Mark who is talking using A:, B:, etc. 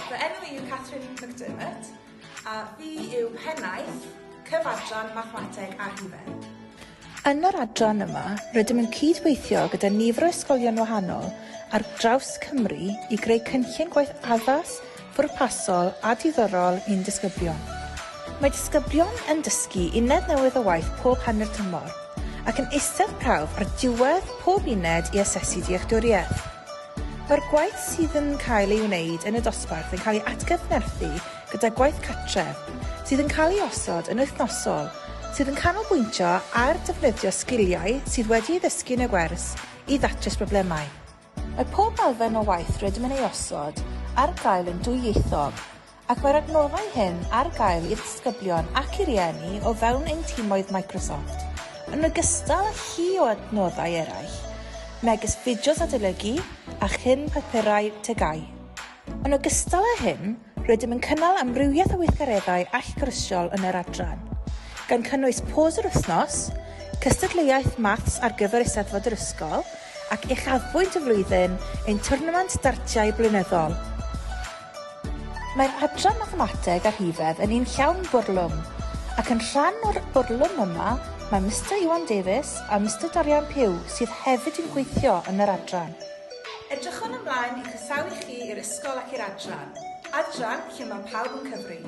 A: Fy enw yw Catherine McDermott, a fi yw pennaeth cyfadran Mathemateg a Rhifedd.
B: Yn yr adran yma, rydym yn cydweithio gyda nifer o ysgolion wahanol ar draws Cymru i greu cynllun gwaith addas, pwrpasol a diddorol i'n disgyblion. Mae disgyblion yn dysgu uned newydd o waith pob hanner tymor ac yn eistedd prawf ar diwedd pob uned i asesu dealltwriaeth. Mae'r gwaith sydd yn cael ei wneud yn y dosbarth yn cael ei atgyfnerthu gyda gwaith cartref sydd yn cael ei osod yn wythnosol sydd yn canolbwyntio ar defnyddio sgiliau sydd wedi'i ddysgu yn y gwers i ddatrys broblemau. Mae pob elfen o waith rydym yn ei osod ar gael yn dwyieithog ac mae'r adnoddau hyn ar gael i'r disgyblion ac i rieni o fewn ein tîmoedd Microsoft yn ogystal â llu o adnoddau eraill, megis fideos adolygu a chyn papurau tygau. Yn ogystal â hyn, rydym yn cynnal amrywiaeth o weithgareddau allcrysiol yn yr adran, gan cynnwys pos yr wythnos, cystadleuaeth maths ar gyfer Eisteddfod yr ysgol ac uchafbwynt y flwyddyn ein twrnament dartiau blynyddol. Mae'r adran Mathemateg a Rhifedd yn un llawn bwrlwm, ac yn rhan o'r bwrlwm yma mae Mr Iwan Davies a Mr Dorian Pugh sydd hefyd yn gweithio yn yr adran.
A: Edrychwn ymlaen i chysawu chi i'r ysgol ac i'r adran lle mae pawb yn cyfri.